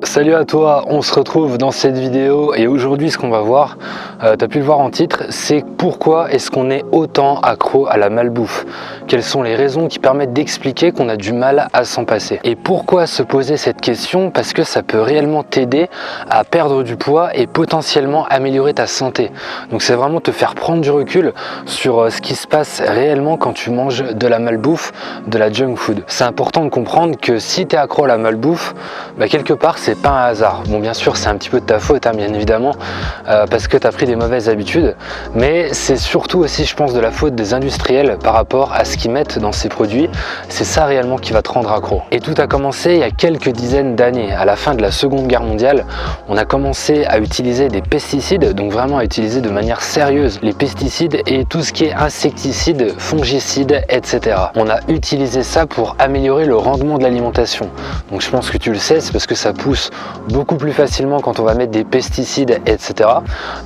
Salut à toi, on se retrouve dans cette vidéo et aujourd'hui ce qu'on va voir, tu as pu le voir en titre, c'est pourquoi est-ce qu'on est autant accro à la malbouffe. Quelles sont les raisons qui permettent d'expliquer qu'on a du mal à s'en passer. Et pourquoi se poser cette question? Parce que ça peut réellement t'aider à perdre du poids et potentiellement améliorer ta santé. Donc c'est vraiment te faire prendre du recul sur ce qui se passe réellement quand tu manges de la malbouffe, de la junk food. C'est important de comprendre que si tu es accro à la malbouffe, quelque part c'est pas un hasard. Bon, bien sûr c'est un petit peu de ta faute bien évidemment, parce que tu as pris des mauvaises habitudes, mais c'est surtout aussi je pense de la faute des industriels par rapport à ce qu'ils mettent dans ces produits. C'est ça réellement qui va te rendre accro. Et tout a commencé il y a quelques dizaines d'années. À la fin de la Seconde Guerre mondiale, on a commencé à utiliser des pesticides, donc vraiment à utiliser de manière sérieuse les pesticides et tout ce qui est insecticides, fongicides, etc. On a utilisé ça pour améliorer le rendement de l'alimentation. Donc je pense que tu le sais, c'est parce que ça pousse beaucoup plus facilement quand on va mettre des pesticides, etc.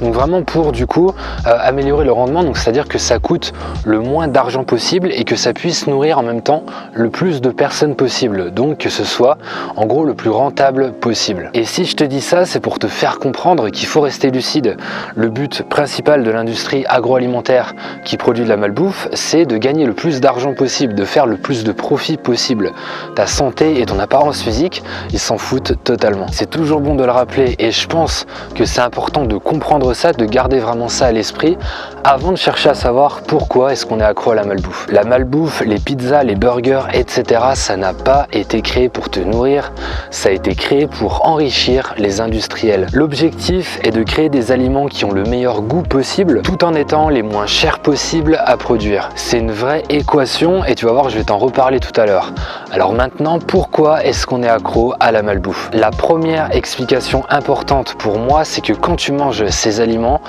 Donc vraiment pour du coup améliorer le rendement, donc c'est-à-dire que ça coûte le moins d'argent possible et que ça puisse nourrir en même temps le plus de personnes possible, donc que ce soit en gros le plus rentable possible. Et si je te dis ça, c'est pour te faire comprendre qu'il faut rester lucide. Le but principal de l'industrie agroalimentaire qui produit de la malbouffe, c'est de gagner le plus d'argent possible, de faire le plus de profit possible. Ta santé et ton apparence physique, ils s'en foutent totalement. C'est toujours bon de le rappeler et je pense que c'est important de comprendre ça, de garder vraiment ça à l'esprit avant de chercher à savoir pourquoi est-ce qu'on est accro à la malbouffe. La malbouffe, les pizzas, les burgers, etc. ça n'a pas été créé pour te nourrir, ça a été créé pour enrichir les industriels. L'objectif est de créer des aliments qui ont le meilleur goût possible tout en étant les moins chers possibles à produire. C'est une vraie équation et tu vas voir, je vais t'en reparler tout à l'heure. Alors maintenant, pourquoi est-ce qu'on est accro à la malbouffe? La première explication importante pour moi, c'est que quand tu manges ces aliments,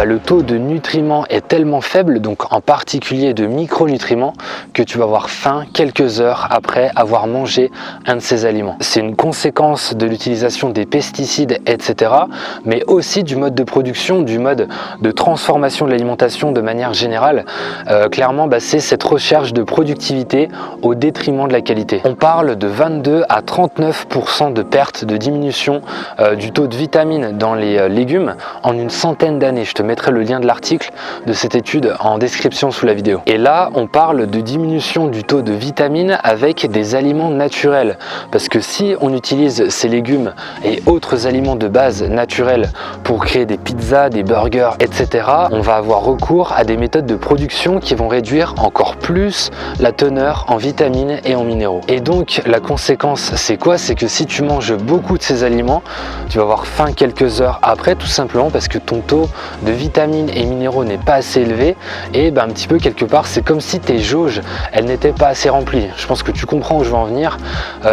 le taux de nutriments est tellement faible, donc en particulier de micronutriments, que tu vas avoir faim quelques heures après avoir mangé un de ces aliments. C'est une conséquence de l'utilisation des pesticides, etc., mais aussi du mode de production, du mode de transformation de l'alimentation de manière générale. Clairement, c'est cette recherche de productivité au détriment de la qualité. On parle de 22 à 39% de perte, de diminution du taux de vitamines dans les légumes en une centaine d'années. Je te mettrai le lien de l'article de cette étude en description sous la vidéo. Et là, on parle de diminution du taux de vitamines avec des aliments naturels. Parce que si on utilise ces légumes et autres aliments de base naturels pour créer des pizzas, des burgers, etc., on va avoir recours à des méthodes de production qui vont réduire encore plus la teneur en vitamines et en minéraux. Et donc, la conséquence, c'est quoi? C'est que si tu manges beaucoup de ces aliments, tu vas avoir faim quelques heures après, tout simplement parce que ton taux de vitamines et minéraux n'est pas assez élevé et un petit peu quelque part c'est comme si tes jauges elles n'étaient pas assez remplies. Je pense que tu comprends où je veux en venir,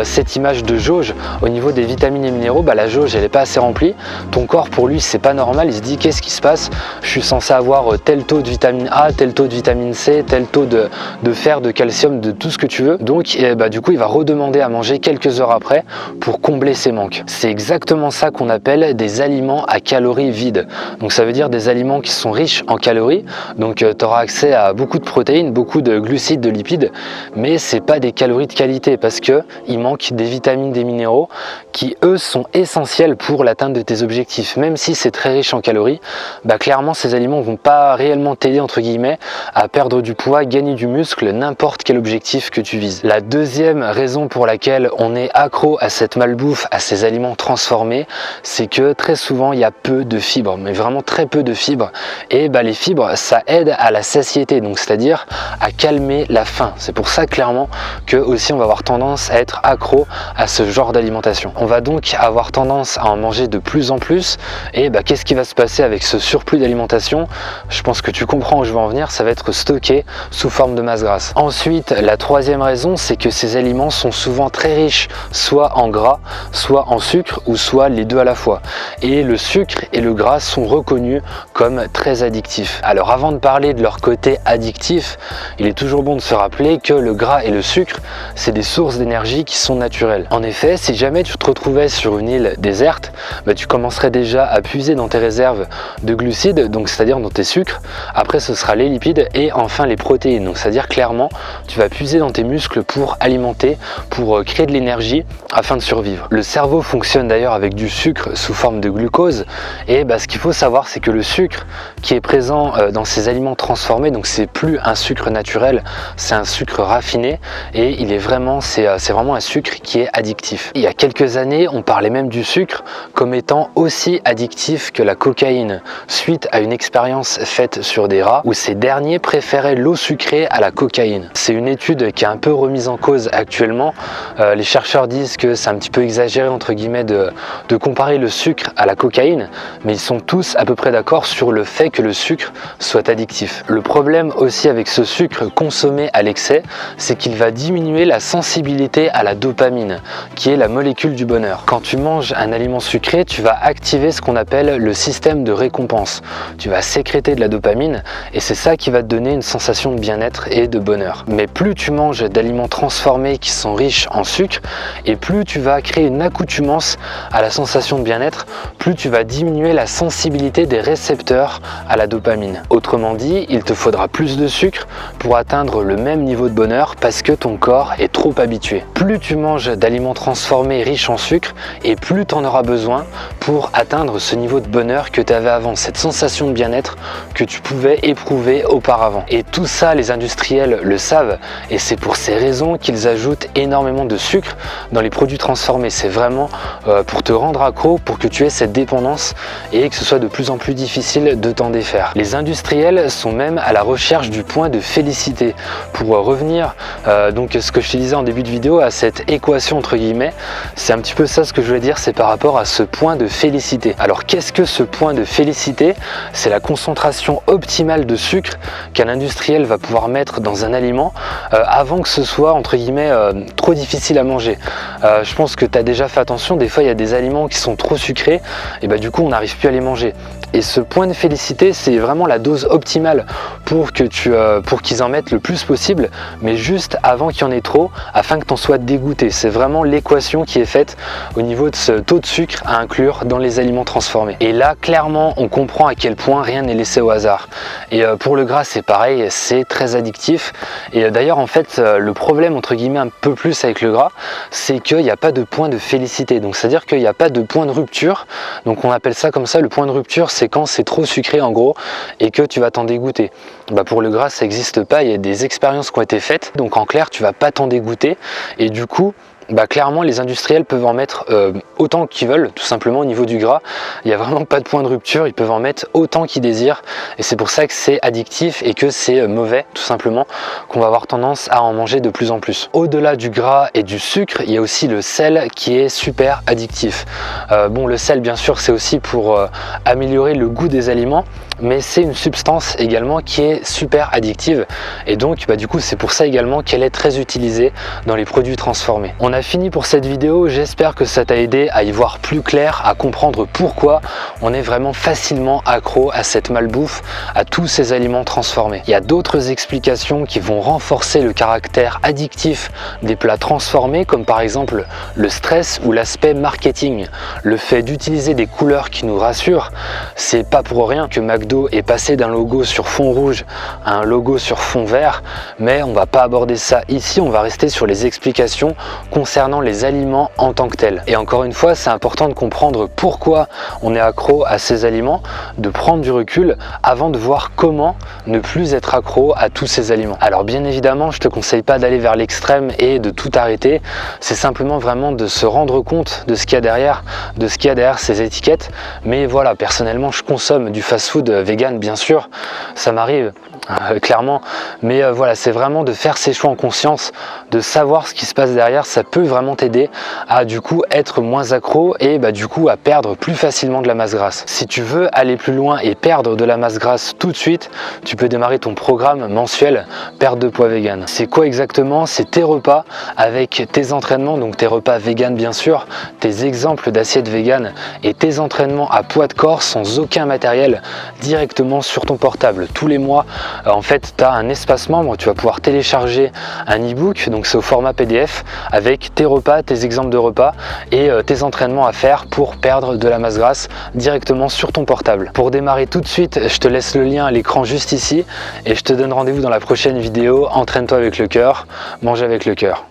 cette image de jauge au niveau des vitamines et minéraux, la jauge elle n'est pas assez remplie, ton corps pour lui c'est pas normal, il se dit qu'est-ce qui se passe, je suis censé avoir tel taux de vitamine A, tel taux de vitamine C, tel taux de fer, de calcium, de tout ce que tu veux, donc du coup il va redemander à manger quelques heures après pour combler ses manques. C'est exactement ça qu'on appelle des aliments à calories vides. Donc ça veut dire des aliments qui sont riches en calories, donc tu auras accès à beaucoup de protéines, beaucoup de glucides, de lipides, mais c'est pas des calories de qualité parce que il manque des vitamines, des minéraux qui eux sont essentiels pour l'atteinte de tes objectifs. Même si c'est très riche en calories, clairement ces aliments vont pas réellement t'aider entre guillemets à perdre du poids, gagner du muscle, n'importe quel objectif que tu vises. La deuxième raison pour laquelle on est accro à cette malbouffe, à ces aliments transformés, c'est que très souvent il y a peu de fibres, mais vraiment très peu de fibres, et les fibres ça aide à la satiété, donc c'est-à-dire à calmer la faim. C'est pour ça clairement que aussi on va avoir tendance à être accro à ce genre d'alimentation. On va donc avoir tendance à en manger de plus en plus et qu'est-ce qui va se passer avec ce surplus d'alimentation? Je pense que tu comprends où je veux en venir, ça va être stocké sous forme de masse grasse. Ensuite, la troisième raison, c'est que ces aliments sont souvent très riches soit en gras, soit soit en sucre ou soit les deux à la fois. Et le sucre et le gras sont reconnus comme très addictifs. Alors avant de parler de leur côté addictif, il est toujours bon de se rappeler que le gras et le sucre, c'est des sources d'énergie qui sont naturelles. En effet, si jamais tu te retrouvais sur une île déserte, tu commencerais déjà à puiser dans tes réserves de glucides, donc c'est-à-dire dans tes sucres. Après, ce sera les lipides et enfin les protéines. Donc c'est-à-dire clairement, tu vas puiser dans tes muscles pour alimenter, pour créer de l'énergie afin de survivre. Le cerveau fonctionne d'ailleurs avec du sucre sous forme de glucose et ce qu'il faut savoir, c'est que le sucre qui est présent dans ces aliments transformés, donc c'est plus un sucre naturel, c'est un sucre raffiné et il est vraiment, c'est vraiment un sucre qui est addictif. Il y a quelques années, on parlait même du sucre comme étant aussi addictif que la cocaïne, suite à une expérience faite sur des rats où ces derniers préféraient l'eau sucrée à la cocaïne. C'est une étude qui est un peu remise en cause actuellement. Les chercheurs disent que c'est un petit peu exagéré entre guillemets de comparer le sucre à la cocaïne, mais ils sont tous à peu près d'accord sur le fait que le sucre soit addictif. Le problème aussi avec ce sucre consommé à l'excès, c'est qu'il va diminuer la sensibilité à la dopamine, qui est la molécule du bonheur. Quand tu manges un aliment sucré, tu vas activer ce qu'on appelle le système de récompense. Tu vas sécréter de la dopamine et c'est ça qui va te donner une sensation de bien-être et de bonheur. Mais plus tu manges d'aliments transformés qui sont riches en sucre et plus tu vas créer une accoutumance à la sensation de bien-être, plus tu vas diminuer la sensibilité des récepteurs à la dopamine. Autrement dit, il te faudra plus de sucre pour atteindre le même niveau de bonheur parce que ton corps est trop habitué. Plus tu manges d'aliments transformés riches en sucre et plus tu en auras besoin pour atteindre ce niveau de bonheur que tu avais avant, cette sensation de bien-être que tu pouvais éprouver auparavant. Et tout ça, les industriels le savent et c'est pour ces raisons qu'ils ajoutent énormément de sucre dans les produits transformés. C'est vraiment pour te rendre accro, pour que tu aies cette dépendance et que ce soit de plus en plus difficile de t'en défaire. Les industriels sont même à la recherche du point de félicité. Pour revenir donc ce que je te disais en début de vidéo, à cette équation entre guillemets, c'est un petit peu ça ce que je voulais dire, c'est par rapport à ce point de félicité. Alors qu'est-ce que ce point de félicité? C'est la concentration optimale de sucre qu'un industriel va pouvoir mettre dans un aliment avant que ce soit entre guillemets trop difficile à manger. Je pense que tu as déjà fait attention, des fois il y a des aliments qui sont trop sucrés et du coup on n'arrive plus à les manger. Et ce point de félicité, c'est vraiment la dose optimale pour qu'ils en mettent le plus possible, mais juste avant qu'il y en ait trop, afin que tu en sois dégoûté. C'est vraiment l'équation qui est faite au niveau de ce taux de sucre à inclure dans les aliments transformés. Et là, clairement, on comprend à quel point rien n'est laissé au hasard. Et pour le gras, c'est pareil, c'est très addictif. Et d'ailleurs, en fait, le problème, entre guillemets, un peu plus avec le gras, c'est qu'il n'y a pas de point de félicité. Donc, c'est-à-dire qu'il n'y a pas de point de rupture. Donc, on appelle ça comme ça, le point de rupture, c'est quand c'est trop sucré en gros et que tu vas t'en dégoûter. Pour le gras, ça n'existe pas, il y a des expériences qui ont été faites, donc en clair, tu vas pas t'en dégoûter et du coup, clairement les industriels peuvent en mettre autant qu'ils veulent, tout simplement au niveau du gras. Il n'y a vraiment pas de point de rupture, ils peuvent en mettre autant qu'ils désirent et c'est pour ça que c'est addictif et que c'est mauvais, tout simplement, qu'on va avoir tendance à en manger de plus en plus. Au-delà du gras et du sucre, il y a aussi le sel qui est super addictif. Le sel, bien sûr, c'est aussi pour améliorer le goût des aliments, mais c'est une substance également qui est super addictive et donc du coup c'est pour ça également qu'elle est très utilisée dans les produits transformés. On a fini pour cette vidéo, j'espère que ça t'a aidé à y voir plus clair, à comprendre pourquoi on est vraiment facilement accro à cette malbouffe, à tous ces aliments transformés. Il y a d'autres explications qui vont renforcer le caractère addictif des plats transformés, comme par exemple le stress ou l'aspect marketing. Le fait d'utiliser des couleurs qui nous rassurent, c'est pas pour rien que McDo est passé d'un logo sur fond rouge à un logo sur fond vert, mais on va pas aborder ça ici, on va rester sur les explications concernant les aliments en tant que tels. Et encore une fois, c'est important de comprendre pourquoi on est accro à ces aliments, de prendre du recul avant de voir comment ne plus être accro à tous ces aliments. Alors bien évidemment, je te conseille pas d'aller vers l'extrême et de tout arrêter, c'est simplement vraiment de se rendre compte de ce qu'il y a derrière, ces étiquettes. Mais voilà, personnellement, je consomme du fast-food vegan, bien sûr, ça m'arrive clairement. Mais voilà, c'est vraiment de faire ses choix en conscience, de savoir ce qui se passe derrière. Ça peut vraiment t'aider à du coup être moins accro et du coup à perdre plus facilement de la masse grasse. Si tu veux aller plus loin et perdre de la masse grasse tout de suite, tu peux démarrer ton programme mensuel perte de poids vegan. C'est quoi exactement? C'est tes repas avec tes entraînements, donc tes repas vegan bien sûr, tes exemples d'assiettes vegan et tes entraînements à poids de corps sans aucun matériel directement sur ton portable. Tous les mois, en fait, tu as un espace membre, tu vas pouvoir télécharger un e-book, donc c'est au format PDF avec tes repas, tes exemples de repas et tes entraînements à faire pour perdre de la masse grasse directement sur ton portable. Pour démarrer tout de suite, je te laisse le lien à l'écran juste ici et je te donne rendez-vous dans la prochaine vidéo. Entraîne-toi avec le cœur, mange avec le cœur.